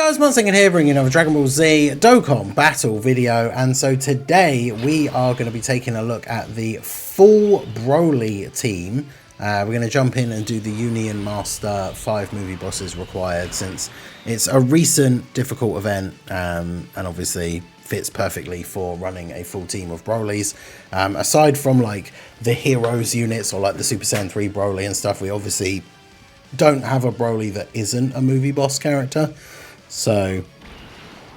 Guys, Monster here bringing another Dragon Ball Z Dokkan battle video, and so today we are going to be taking a look at the full Broly team. We're going to jump in and do the Union Master 5 movie bosses required, since it's a recent difficult event and obviously fits perfectly for running a full team of Brolys. Aside from like the heroes units or like the Super Saiyan 3 Broly and stuff, we obviously don't have a Broly that isn't a movie boss character. So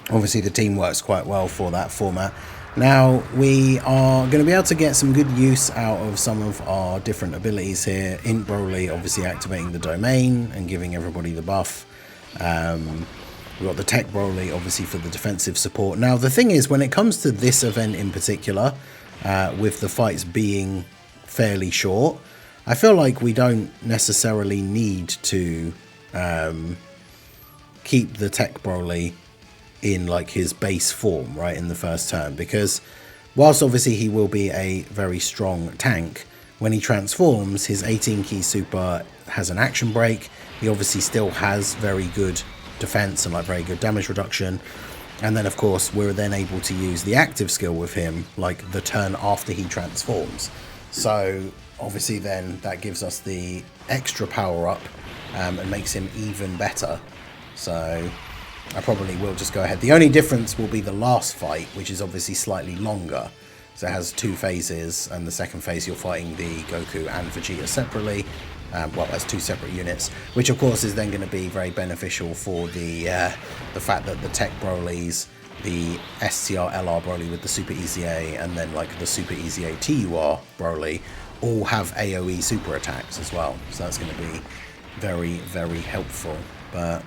obviously the team works quite well for that format. Now we are going to be able to get some good use out of some of our different abilities here. In Broly, obviously activating the domain and giving everybody the buff. We've got the Tech Broly obviously for the defensive support. Now the thing is, when it comes to this event in particular, with the fights being fairly short, I feel like we don't necessarily need to keep the Tech Broly in like his base form right in the first turn, because whilst obviously he will be a very strong tank, when he transforms, his 18 key super has an action break. He obviously still has very good defense and like very good damage reduction, and then of course we're then able to use the active skill with him like the turn after he transforms. So obviously then that gives us the extra power up and makes him even better. So I probably will just go ahead. The only difference will be the last fight, which is obviously slightly longer. So it has 2 phases, and the second phase you're fighting the Goku and Vegeta separately. Well, as 2 separate units, which of course is then going to be very beneficial for the fact that the Tech Brolys, the STR LR Broly with the Super EZA, and then like the Super EZA TUR Broly all have AoE super attacks as well. So that's going to be very, very helpful. But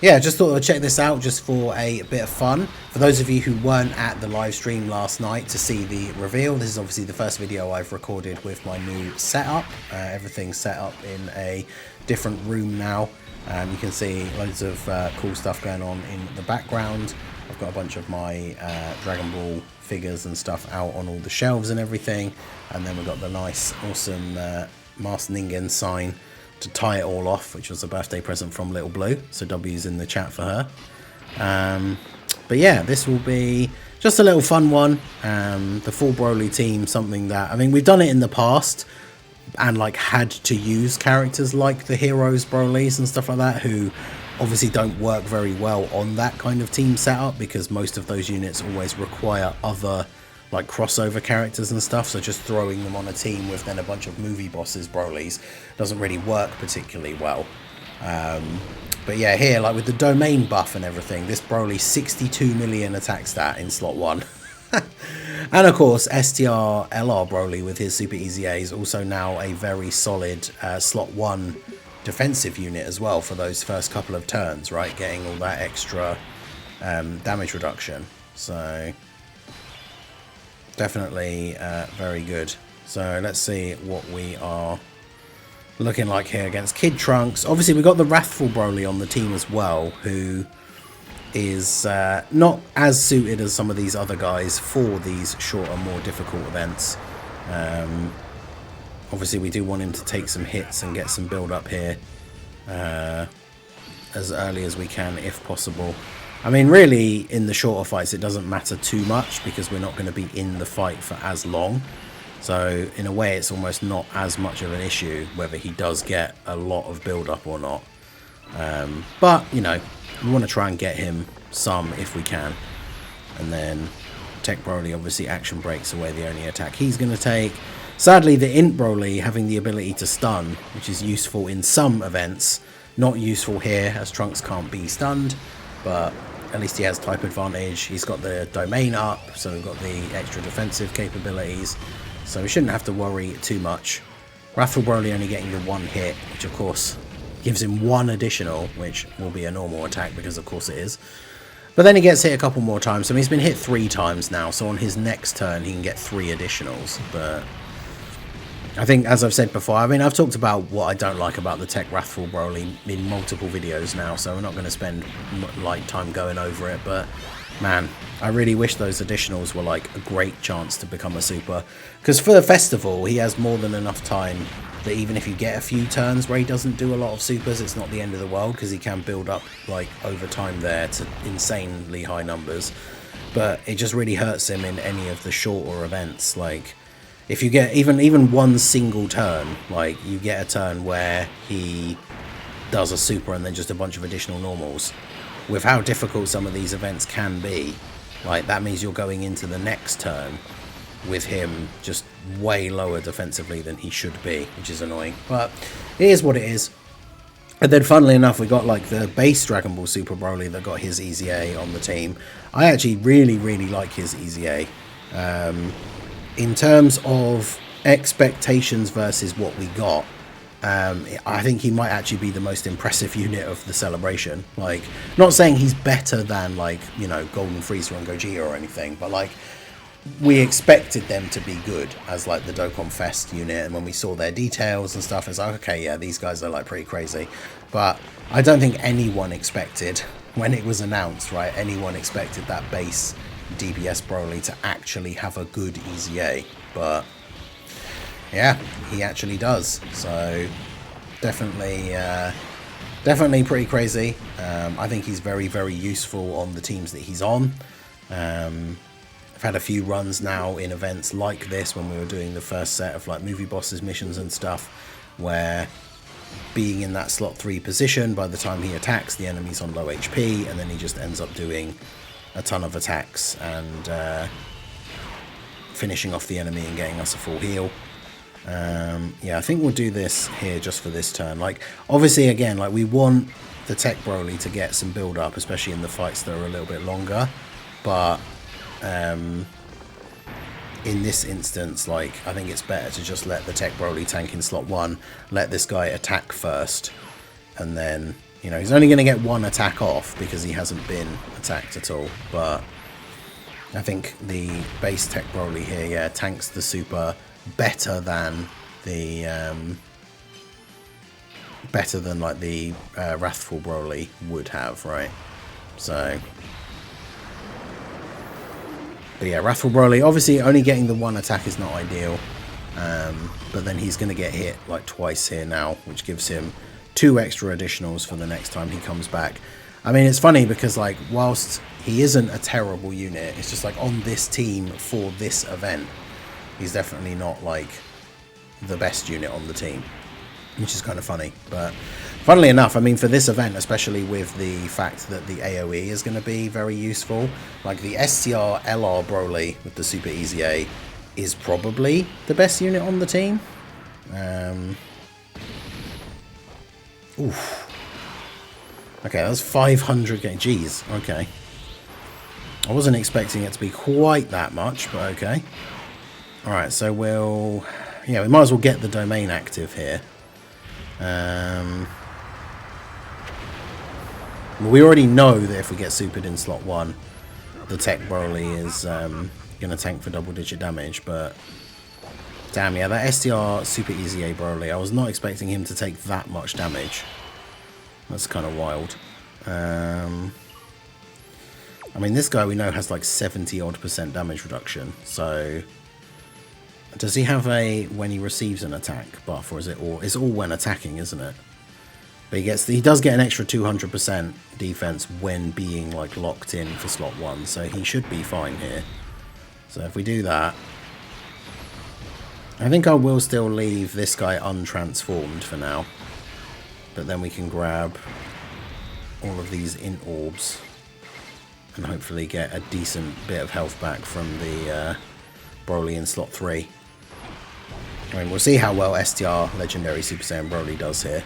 yeah, just thought I'd check this out just for a bit of fun. For those of you who weren't at the live stream last night to see the reveal, this is obviously the first video I've recorded with my new setup. Everything's set up in a different room now. You can see loads of cool stuff going on in the background. I've got a bunch of my Dragon Ball figures and stuff out on all the shelves and everything. And then we've got the nice, awesome Master Ningen sign to tie it all off, which was a birthday present from Little Blue. So W's in the chat for her. But yeah, this will be just a little fun one. The full Broly team, something that, I mean, we've done it in the past and like had to use characters like the heroes Brolys and stuff like that, who obviously don't work very well on that kind of team setup, because most of those units always require other like crossover characters and stuff. So just throwing them on a team with then a bunch of movie bosses Brolys doesn't really work particularly well. But yeah, here like with the domain buff and everything, this Broly 62 million attack stat in slot 1. And of course STR LR Broly with his Super EZA is also now a very solid slot 1 defensive unit as well for those first couple of turns, right, getting all that extra damage reduction. So definitely very good. So let's see what we are looking like here against Kid Trunks. Obviously we've got the Wrathful Broly on the team as well, who is not as suited as some of these other guys for these shorter, more difficult events. Obviously we do want him to take some hits and get some build up here as early as we can if possible. I mean, really, in the shorter fights, it doesn't matter too much because we're not going to be in the fight for as long. So, in a way, it's almost not as much of an issue whether he does get a lot of build-up or not. But, you know, we want to try and get him some if we can. And then Tech Broly, obviously, action breaks away the only attack he's going to take. Sadly, the Int Broly having the ability to stun, which is useful in some events, not useful here, as Trunks can't be stunned. But at least he has type advantage. He's got the domain up, so we've got the extra defensive capabilities. So we shouldn't have to worry too much. Wrathful Broly only getting the 1 hit, which of course gives him 1 additional, which will be a normal attack because of course it is. But then he gets hit a couple more times. So he's been hit 3 times now, so on his next turn he can get 3 additionals. But I think, as I've said before, I mean, I've talked about what I don't like about the Tech Wrathful Broly in multiple videos now, so we're not going to spend like time going over it. But man, I really wish those additionals were like a great chance to become a super, because for the festival he has more than enough time that even if you get a few turns where he doesn't do a lot of supers, it's not the end of the world, because he can build up like over time there to insanely high numbers. But it just really hurts him in any of the shorter events. Like if you get even one single turn, like you get a turn where he does a super and then just a bunch of additional normals, with how difficult some of these events can be, like that means you're going into the next turn with him just way lower defensively than he should be, which is annoying, but it is what it is. And then funnily enough, we got like the base Dragon Ball Super Broly that got his Easy A on the team. I actually really like his Easy A. In terms of expectations versus what we got, I think he might actually be the most impressive unit of the celebration. Like, not saying he's better than, like, you know, Golden Frieza and Gogeta or anything, but like, we expected them to be good as like the Dokkan Fest unit, and when we saw their details and stuff, it's like, okay, yeah, these guys are like pretty crazy. But I don't think anyone expected, when it was announced, right, anyone expected that base DBS Broly to actually have a good Easy A. But yeah, he actually does. So definitely pretty crazy. I think he's very useful on the teams that he's on. I've had a few runs now in events like this when we were doing the first set of like movie bosses missions and stuff, where being in that slot 3 position, by the time he attacks, the enemy's on low HP, and then he just ends up doing a ton of attacks and finishing off the enemy and getting us a full heal. Yeah, I think we'll do this here just for this turn. Like, obviously, again, like we want the Tech Broly to get some build up, especially in the fights that are a little bit longer, but in this instance, like, I think it's better to just let the Tech Broly tank in slot 1, let this guy attack first, and then, you know, he's only going to get one attack off because he hasn't been attacked at all. But I think the base Tech Broly here, yeah, tanks the super better than the like the Wrathful Broly would have, right? So, but yeah, Wrathful Broly, obviously only getting the one attack is not ideal, but then he's going to get hit like twice here now, which gives him 2 extra additionals for the next time he comes back. I mean, it's funny because, like, whilst he isn't a terrible unit, it's just like on this team for this event, he's definitely not like the best unit on the team, which is kind of funny. But funnily enough, I mean, for this event, especially with the fact that the AoE is going to be very useful, like the STR LR Broly with the Super Easy A is probably the best unit on the team. Oof. Okay, that's 500 gain. Jeez, okay. I wasn't expecting it to be quite that much, but okay. Alright, so we'll... yeah, we might as well get the domain active here. We already know that if we get supered in slot 1, the Tech Broly is going to tank for double-digit damage, but... damn, yeah, that STR Super Easy A Broly, I was not expecting him to take that much damage. That's kind of wild. I mean, this guy we know has like 70-odd% damage reduction, so... does he have a when he receives an attack buff, or is it all? It's all when attacking, isn't it? But he does get an extra 200% defense when being like locked in for slot 1, so he should be fine here. So if we do that, I think I will still leave this guy untransformed for now. But then we can grab all of these int orbs and hopefully get a decent bit of health back from the Broly in slot 3. I mean, we'll see how well STR Legendary Super Saiyan Broly does here.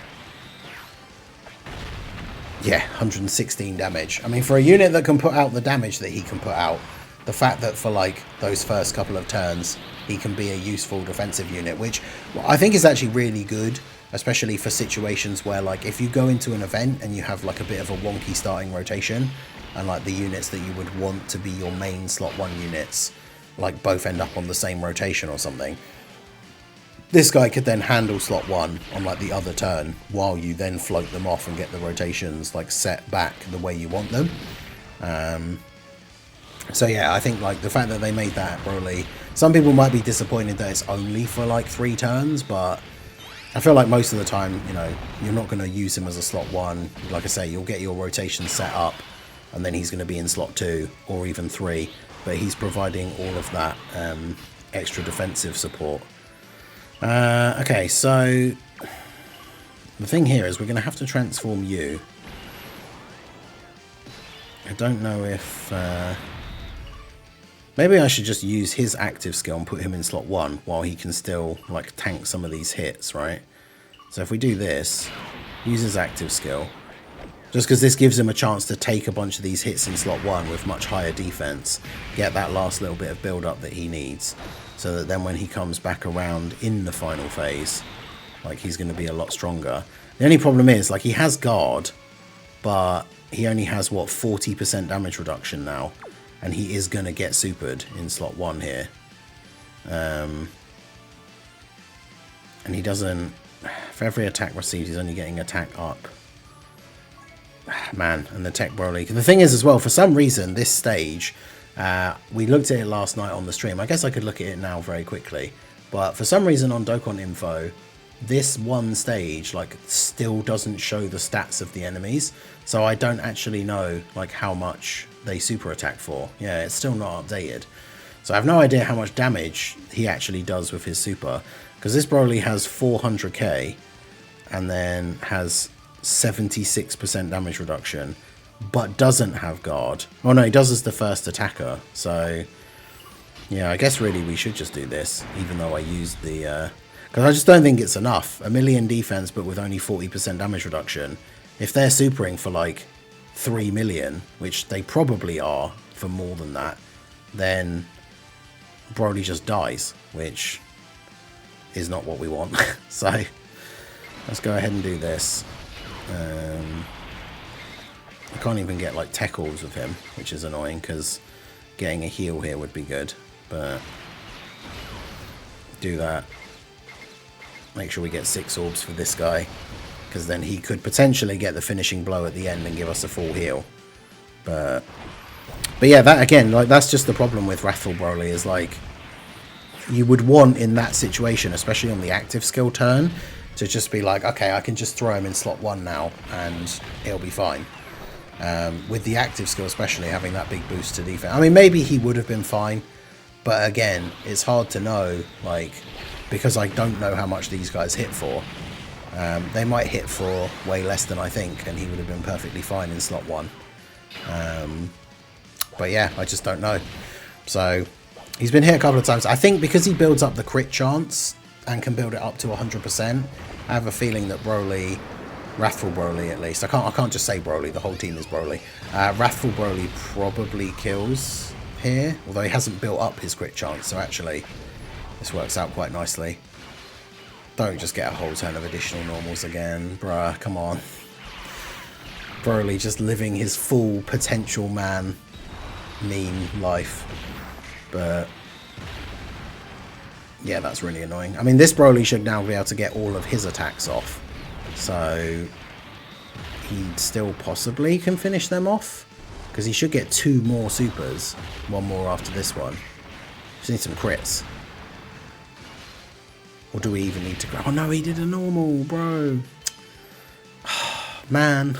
Yeah, 116 damage. I mean, for a unit that can put out the damage that he can put out, the fact that for like those first couple of turns he can be a useful defensive unit, which I think is actually really good, especially for situations where, like, if you go into an event and you have like a bit of a wonky starting rotation, and like the units that you would want to be your main slot 1 units like both end up on the same rotation or something, this guy could then handle slot 1 on like the other turn while you then float them off and get the rotations like set back the way you want them. So yeah, I think like the fact that they made that Broly, some people might be disappointed that it's only for like 3 turns, but I feel like most of the time, you know, you're not going to use him as a slot 1. Like I say, you'll get your rotation set up, and then he's going to be in slot 2 or even 3. But he's providing all of that extra defensive support. Okay, so the thing here is we're going to have to transform you. I don't know if... maybe I should just use his active skill and put him in slot 1 while he can still like tank some of these hits, right? So if we do this, use his active skill, just because this gives him a chance to take a bunch of these hits in slot 1 with much higher defense, get that last little bit of build up that he needs, so that then when he comes back around in the final phase, like he's going to be a lot stronger. The only problem is, like, he has guard, but he only has, what, 40% damage reduction now. And he is going to get supered in slot 1 here. And he doesn't... For every attack received, he's only getting attack up. Man, and the Tech Broly. The thing is as well, for some reason, this stage... we looked at it last night on the stream. I guess I could look at it now very quickly. But for some reason on Dokkan Info, this one stage like still doesn't show the stats of the enemies. So I don't actually know like how much they super attack for. Yeah, it's still not updated. So I have no idea how much damage he actually does with his super. Because this Broly has 400k and then has 76% damage reduction, but doesn't have guard. Oh no, he does as the first attacker. So yeah, I guess really we should just do this, even though I used the... because I just don't think it's enough. 1 million defense, but with only 40% damage reduction. If they're supering for like 3 million, which they probably are for more than that, then Broly just dies, which is not what we want. So let's go ahead and do this. I can't even get like tech orbs with him, which is annoying because getting a heal here would be good. But do that. Make sure we get 6 orbs for this guy, because then he could potentially get the finishing blow at the end and give us a full heal. But yeah, that again, like that's just the problem with Wrathful Broly, is like you would want in that situation, especially on the active skill turn, to just be like, okay, I can just throw him in slot 1 now and it'll be fine. With the active skill especially, having that big boost to defense. I mean, maybe he would have been fine, but again, it's hard to know, like, because I don't know how much these guys hit for. They might hit for way less than I think, and he would have been perfectly fine in slot 1. But yeah, I just don't know. So he's been hit a couple of times. I think because he builds up the crit chance and can build it up to 100%, I have a feeling that Broly, Wrathful Broly at least, I can't just say Broly, the whole team is Broly. Wrathful Broly probably kills here, although he hasn't built up his crit chance, so actually this works out quite nicely. Don't just get a whole ton of additional normals again, bruh, come on. Broly just living his full potential man mean life. But yeah, that's really annoying. I mean, this Broly should now be able to get all of his attacks off, so he still possibly can finish them off, because he should get 2 more supers, 1 more after this one. Just need some crits. Or do we even need to go? Oh no, he did a normal, bro. Man.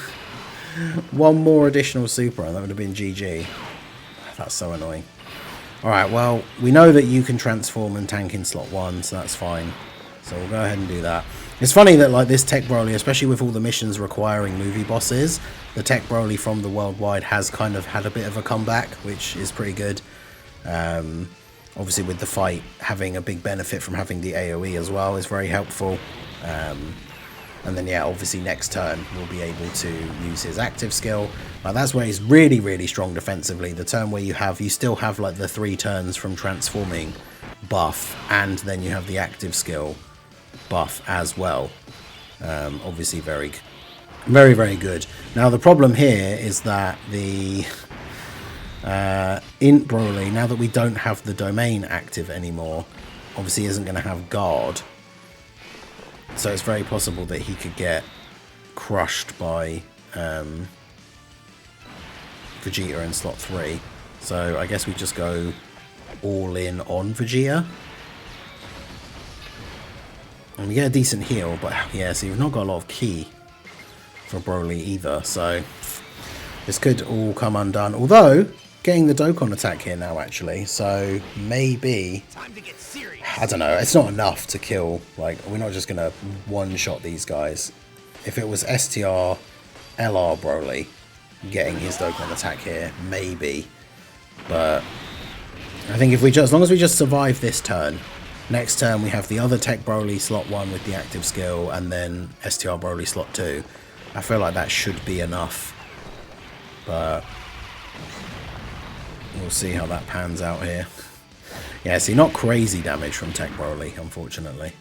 1 more additional super and that would have been GG. That's so annoying. Alright, well, we know that you can transform and tank in slot 1, so that's fine. So we'll go ahead and do that. It's funny that like this Tech Broly, especially with all the missions requiring movie bosses, the Tech Broly from the Worldwide has kind of had a bit of a comeback, which is pretty good. Obviously with the fight having a big benefit from having the AoE as well is very helpful. And then yeah, obviously next turn we'll be able to use his active skill. Like that's where he's really, really strong defensively. The turn where you still have like the 3 turns from transforming buff, and then you have the active skill buff as well. Obviously very, very, very good. Now the problem here is that the Int Broly, now that we don't have the domain active anymore, obviously isn't going to have guard. So it's very possible that he could get crushed by Vegeta in slot 3. So I guess we just go all in on Vegeta. And we get a decent heal, but yeah, so you've not got a lot of ki for Broly either, so this could all come undone. Although, getting the Dokkan attack here now, actually, so maybe... Time to get serious. I don't know, it's not enough to kill, like, we're not just going to one-shot these guys. If it was STR, LR Broly getting his Dokkan attack here, maybe. But I think if we just, as long as we just survive this turn, next turn we have the other Tech Broly slot 1 with the active skill, and then STR Broly slot 2. I feel like that should be enough. But we'll see how that pans out here. Yeah, see, not crazy damage from Tech Broly, unfortunately.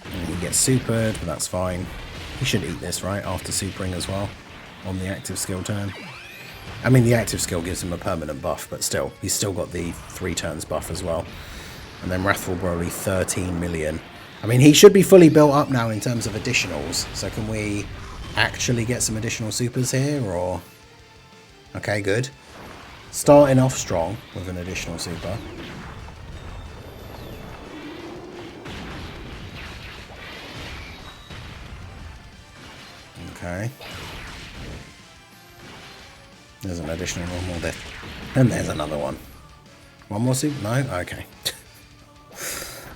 And he gets supered, but that's fine. He should eat this, right, after supering as well, on the active skill turn. I mean, the active skill gives him a permanent buff, but still, he's still got the 3 turns buff as well. And then Wrathful Broly, 13 million. I mean, he should be fully built up now in terms of additionals. So can we actually get some additional supers here, or... Okay, good. Starting off strong with an additional super. Okay. There's an additional normal there. And there's another one. One more super? No? Okay.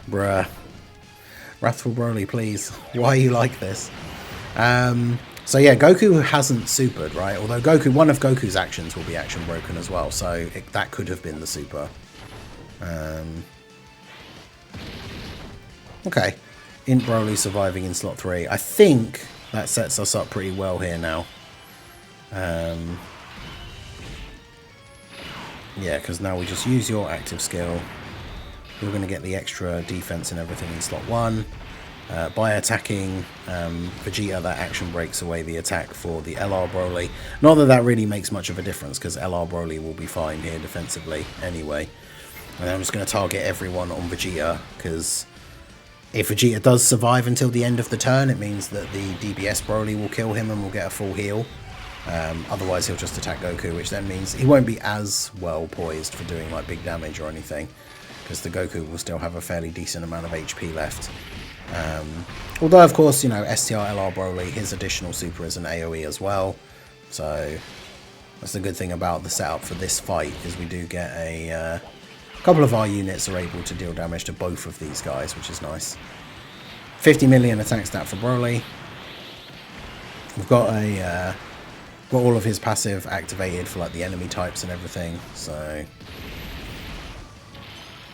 Bruh. Wrathful Broly, please. Why are you like this? So yeah, Goku hasn't supered, right? Although Goku, one of Goku's actions will be action broken as well, so that could have been the super. Okay. Int Broly surviving in slot 3. I think that sets us up pretty well here now. Yeah, because now we just use your active skill. You're going to get the extra defense and everything in slot 1. By attacking Vegeta, that action breaks away the attack for the LR Broly. Not that that really makes much of a difference, because LR Broly will be fine here defensively anyway. And I'm just going to target everyone on Vegeta, because if Vegeta does survive until the end of the turn, it means that the DBS Broly will kill him and will get a full heal. Otherwise he'll just attack Goku, which then means he won't be as well poised for doing like big damage or anything, because the Goku will still have a fairly decent amount of HP left. Although of course, you know, STR LR Broly, his additional super is an AoE as well, so that's the good thing about the setup for this fight, is we do get a couple of our units are able to deal damage to both of these guys, which is nice. 50 million attack stat for Broly. We've got a got all of his passive activated for like the enemy types and everything, so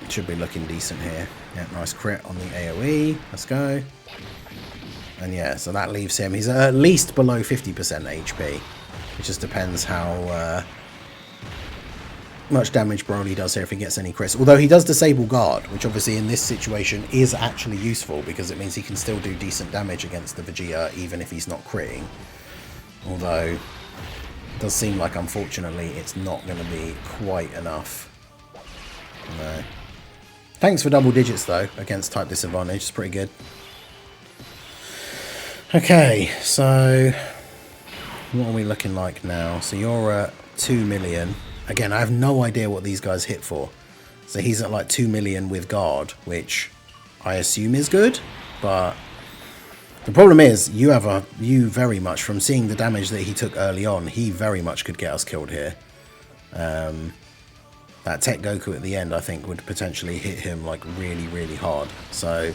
it should be looking decent here. Yeah, nice crit on the AoE. Let's go. And yeah, so that leaves him. He's at least below 50% HP. It just depends how much damage Broly does here if he gets any crits. Although he does disable guard, which obviously in this situation is actually useful, because it means he can still do decent damage against the Vegeta even if he's not critting. Although it does seem like, unfortunately, it's not going to be quite enough. No. Thanks for double digits though against type disadvantage. It's pretty good. Okay, so what are we looking like now? So you're at 2 million. Again, I have no idea what these guys hit for. So he's at like 2 million with guard, which I assume is good, but the problem is you very much, from seeing the damage that he took early on, he very much could get us killed here. That Tech Goku at the end, I think, would potentially hit him like really, really hard. So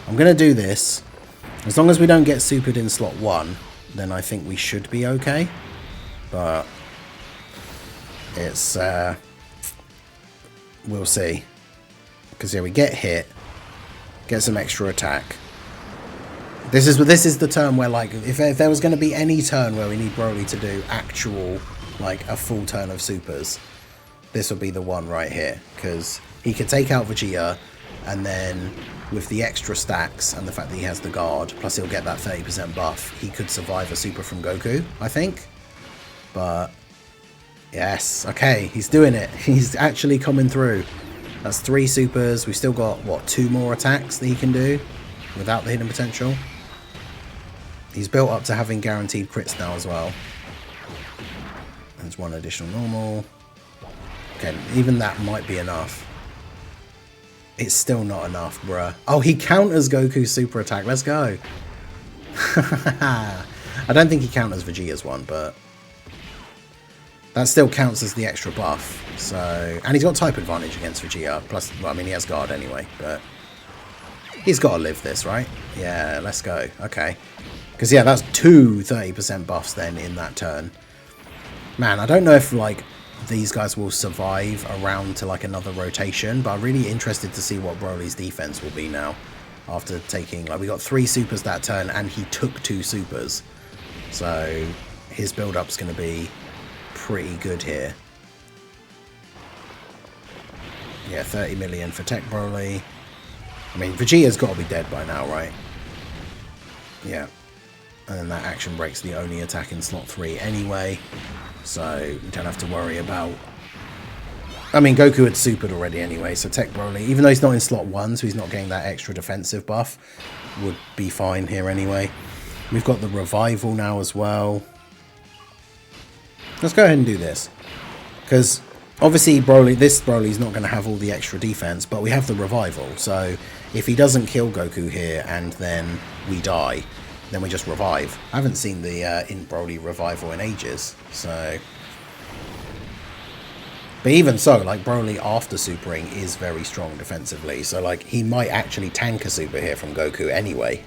I'm going to do this. As long as we don't get supered in slot 1, then I think we should be okay. But it's we'll see. Because yeah, we get hit, get some extra attack. This is the turn where, like, if there was going to be any turn where we need Broly to do actual, like, a full turn of supers, this will be the one right here, because he could take out Vegeta, and then with the extra stacks and the fact that he has the guard, plus he'll get that 30% buff, he could survive a super from Goku, I think. But yes, okay, he's doing it. He's actually coming through. That's 3 supers. We've still got, what, 2 more attacks that he can do without the hidden potential. He's built up to having guaranteed crits now as well. There's 1 additional normal. Okay, even that might be enough. It's still not enough, bruh. Oh, he counters Goku's super attack. Let's go. I don't think he counters Vegeta's one, but that still counts as the extra buff. So, and he's got type advantage against Vegeta. Plus, well, I mean, he has guard anyway, but he's got to live this, right? Yeah, let's go. Okay. Because, yeah, that's two 30% buffs then in that turn. Man, I don't know if, like, these guys will survive around to, like, another rotation, but I'm really interested to see what Broly's defense will be now. After taking, like, we got 3 supers that turn, and he took 2 supers. So, his build-up's going to be pretty good here. Yeah, 30 million for Tech Broly. I mean, Vegeta's got to be dead by now, right? Yeah. And then that action break's the only attack in slot 3 anyway. So, you don't have to worry about... I mean, Goku had supered already anyway, so Tech Broly, even though he's not in slot 1, so he's not getting that extra defensive buff, would be fine here anyway. We've got the revival now as well. Let's go ahead and do this. Because, obviously, this Broly's not going to have all the extra defense, but we have the revival. So, if he doesn't kill Goku here and then we die... then we just revive. I haven't seen the in Broly revival in ages, so... But even so, like, Broly after supering is very strong defensively, so, like, he might actually tank a super here from Goku anyway.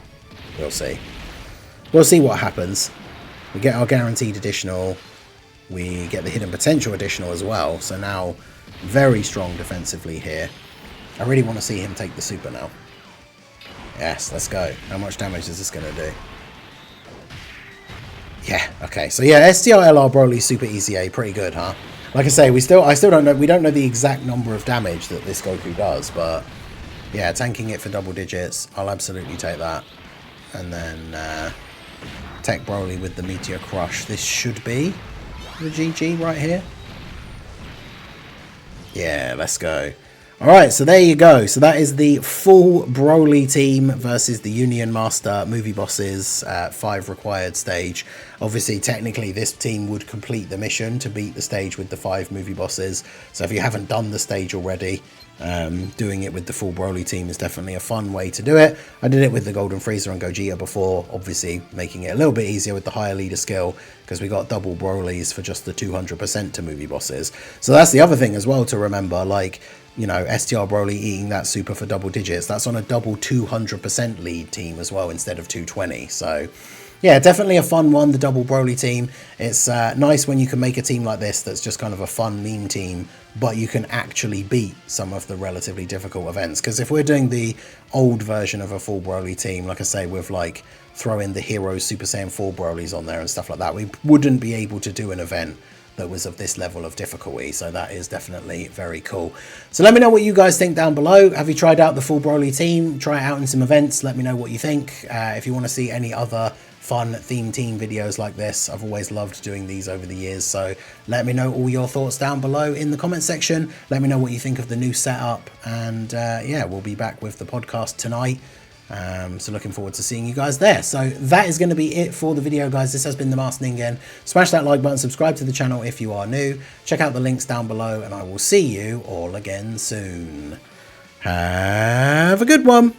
We'll see. We'll see what happens. We get our guaranteed additional, we get the hidden potential additional as well, so now very strong defensively here. I really want to see him take the super now. Yes, let's go. How much damage is this going to do? Yeah, okay. So yeah, STR-LR Broly Super EZA, pretty good, huh? Like I say, I still don't know, we don't know the exact number of damage that this Goku does, but yeah, tanking it for double digits, I'll absolutely take that. And then Tech Broly with the Meteor Crush. This should be the GG right here. Yeah, let's go. Alright, so there you go. So that is the full Broly team versus the Union Master movie bosses 5 required stage. Obviously, technically, this team would complete the mission to beat the stage with the 5 movie bosses. So if you haven't done the stage already, doing it with the full Broly team is definitely a fun way to do it. I did it with the Golden Frieza and Gogeta before, obviously making it a little bit easier with the higher leader skill, because we got double Brolys for just the 200% to movie bosses. So that's the other thing as well to remember, like, you know, STR Broly eating that super for double digits, that's on a double 200% lead team as well instead of 220. So yeah, definitely a fun one, the double Broly team. It's nice when you can make a team like this that's just kind of a fun meme team, but you can actually beat some of the relatively difficult events. Because if we're doing the old version of a full Broly team, like I say, with like throwing the Heroes Super Saiyan 4 Brolys on there and stuff like that, we wouldn't be able to do an event that was of this level of difficulty, so that is definitely very cool. So let me know what you guys think down below. Have you tried out the full Broly team? Try it out in some events, let me know what you think. If you want to see any other fun theme team videos like this, I've always loved doing these over the years, so let me know all your thoughts down below in the comment section. Let me know what you think of the new setup, and yeah, we'll be back with the podcast tonight. So looking forward to seeing you guys there. So that is going to be it for the video, guys. This has been the Master Ningen. Smash that like button, subscribe to the channel if you are new, check out the links down below, and I will see you all again soon. Have a good one.